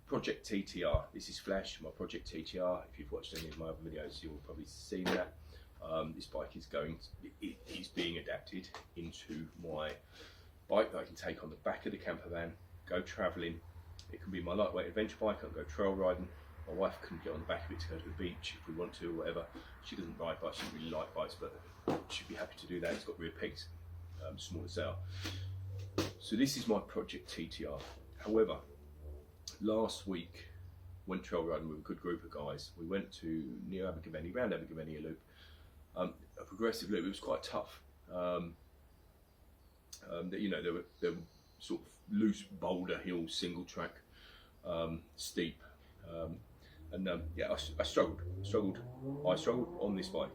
Project TTR. This is Flash, my Project TTR. If you've watched any of my other videos, you'll probably seen that. This bike is being adapted into my bike that I can take on the back of the camper van, go travelling. It can be my lightweight adventure bike. I can go trail riding. My wife can get on the back of it to go to the beach if we want to, or whatever. She doesn't ride bikes, she doesn't really like bikes, but she'd be happy to do that. It's got rear pegs, smaller sail. So this is my Project TTR. However, last week went trail riding with a good group of guys. We went to near Abergavenny, round Abergavenny a loop, a progressive loop. It was quite tough. You know, there were sort of loose boulder hills, single track, steep, yeah, I struggled on this bike.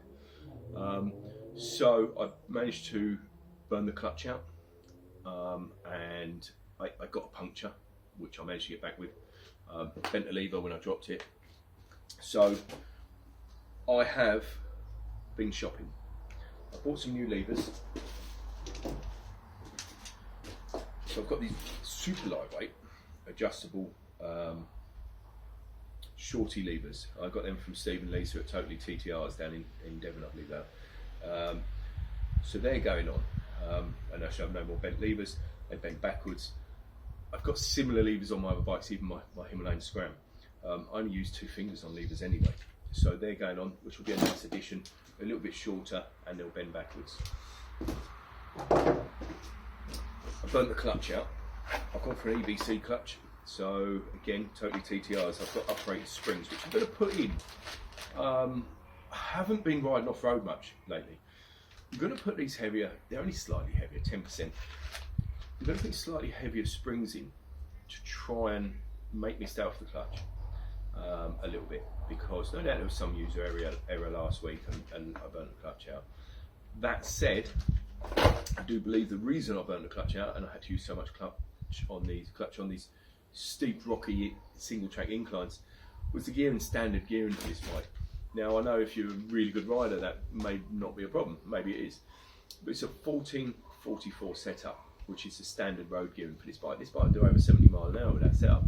So I managed to burn the clutch out, and I got a puncture, which I managed to get back with. Bent a lever when I dropped it. So I have been shopping. I bought some new levers. So I've got these super lightweight, adjustable shorty levers. I got them from Steve and Lisa at Totally TTRs down in Devon, I believe that. So they're going on, and I should have no more bent levers. They bend backwards. I've got similar levers on my other bikes, even my Himalayan Scram. I only use 2 fingers on levers anyway. So they're going on, which will be a nice addition, a little bit shorter, and they'll bend backwards. I burnt the clutch out. I've gone for an EBC clutch. So again, Totally TTRs. I've got uprated springs, which I'm going to put in. I haven't been riding off-road much lately. I'm going to put these heavier, they're only slightly heavier, 10%. I'm going to put slightly heavier springs in to try and make me stay off the clutch a little bit, because no doubt there was some user error last week and I burnt the clutch out. That said, I do believe the reason I burnt the clutch out and I had to use so much clutch on these steep, rocky, single track inclines was the gear and standard gearing for this bike. Now I know if you're a really good rider that may not be a problem, maybe it is, but it's a 1444 setup, which is the standard road gearing for this bike. This bike will do over 70 miles an hour with that setup.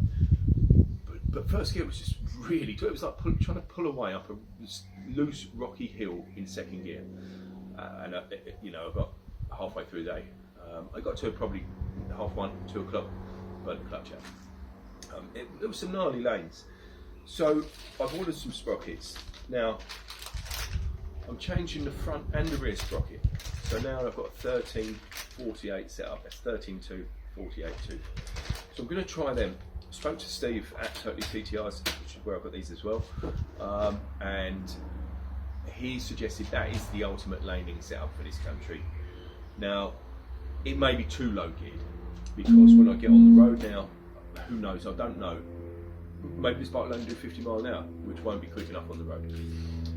But first gear was just really good. It was like trying to pull away up a loose, rocky hill in second gear. And you know, I got halfway through the day. I got to probably 1:30, 2 o'clock, burnt the clutch out. There were some gnarly lanes. So I've ordered some sprockets. Now, I'm changing the front and the rear sprocket. So now I've got a 1348 setup. That's 13.2, 48.2. So I'm going to try them. I spoke to Steve at Totally TTRs, which is where I've got these as well, and he suggested that is the ultimate laning setup for this country. Now, it may be too low geared, because when I get on the road now, who knows, I don't know, maybe this bike will only do 50 miles an hour, which won't be quick enough on the road.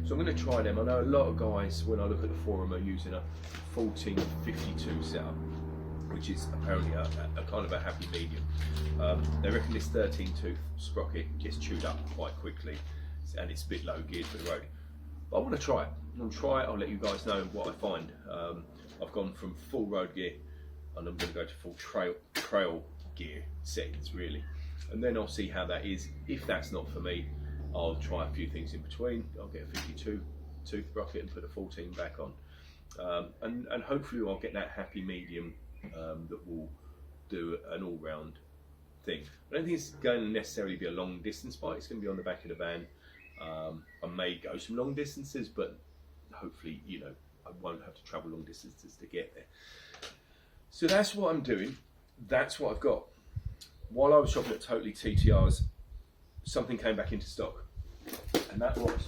So I'm going to try them. I know a lot of guys, when I look at the forum, are using a 1452 setup, which is apparently a kind of a happy medium. They reckon this 13-tooth sprocket gets chewed up quite quickly, and it's a bit low geared for the road. But I want to try it. I'll let you guys know what I find. I've gone from full road gear, and I'm going to go to full trail gear settings, really. And then I'll see how that is. If that's not for me, I'll try a few things in between. I'll get a 52-tooth sprocket and put a 14 back on. And hopefully I'll get that happy medium that will do an all-round thing. I don't think it's going to necessarily be a long distance bike. It's going to be on the back of the van. I may go some long distances, but hopefully, you know, I won't have to travel long distances to get there. So that's what I'm doing. That's what I've got. While I was shopping at Totally TTRs, something came back into stock, and that was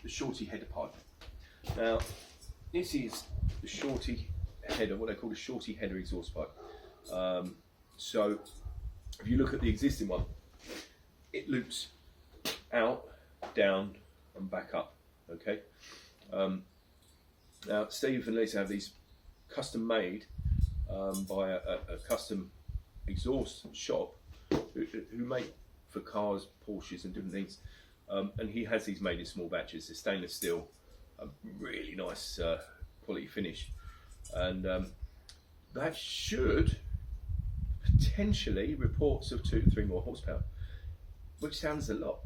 the shorty header pipe. Now, this is the shorty header, what they call the shorty header exhaust pipe. So, if you look at the existing one, it loops out, down, and back up. Okay. Now, Steve and Lisa have these custom made by a custom exhaust shop who make for cars, Porsches, and different things. And he has these made in small batches. They're stainless steel, really nice quality finish, and that should potentially reports of 2 to 3 more horsepower, which sounds a lot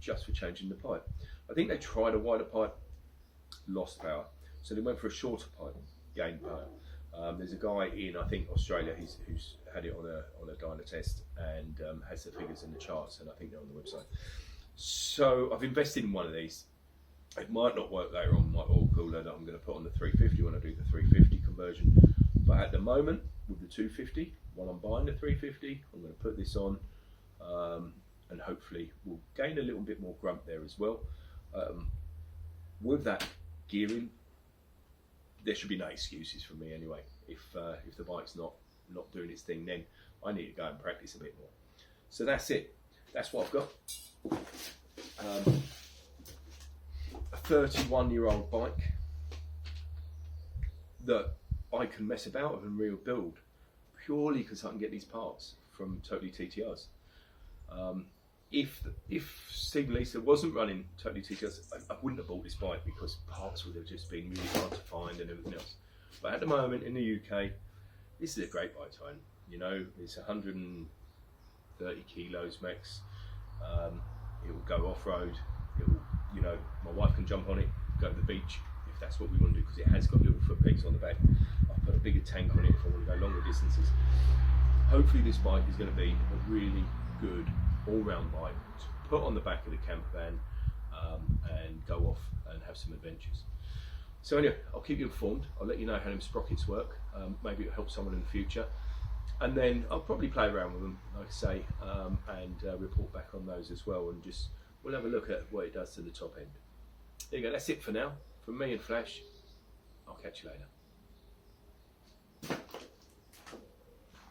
just for changing the pipe. I think they tried a wider pipe, lost power, so they went for a shorter pipe, gained power. There's a guy in, I think, Australia who's had it on a dyno test and has the figures in the charts, and I think they're on the website. So I've invested in one of these. It might not work later on my oil cooler that I'm going to put on the 350 when I do the 350 conversion, but at the moment with the 250, when I'm buying the 350, I'm going to put this on, and hopefully we'll gain a little bit more grunt there as well. With that gearing, there should be no excuses from me anyway. If the bike's not doing its thing, then I need to go and practice a bit more. So that's it. That's what I've got. A 31-year-old bike that I can mess about with and rebuild purely because I can get these parts from Totally TTRs. If Stephen Lisa wasn't running Totally TTRs, I wouldn't have bought this bike because parts would have just been really hard to find and everything else. But at the moment in the UK, this is a great bike to own. You know, it's 130 kilos max. It will go off-road. It will, you know, my wife can jump on it, go to the beach if that's what we want to do, because it has got little foot pegs on the back. I've put a bigger tank on it if I want to go longer distances. Hopefully this bike is going to be a really good all-round bike to put on the back of the camper van and go off and have some adventures. So anyway, I'll keep you informed. I'll let you know how them sprockets work. Maybe it'll help someone in the future. And then I'll probably play around with them, like I say, and report back on those as well, and just we'll have a look at what it does to the top end. There you go, that's it for now. From me and Flash, I'll catch you later.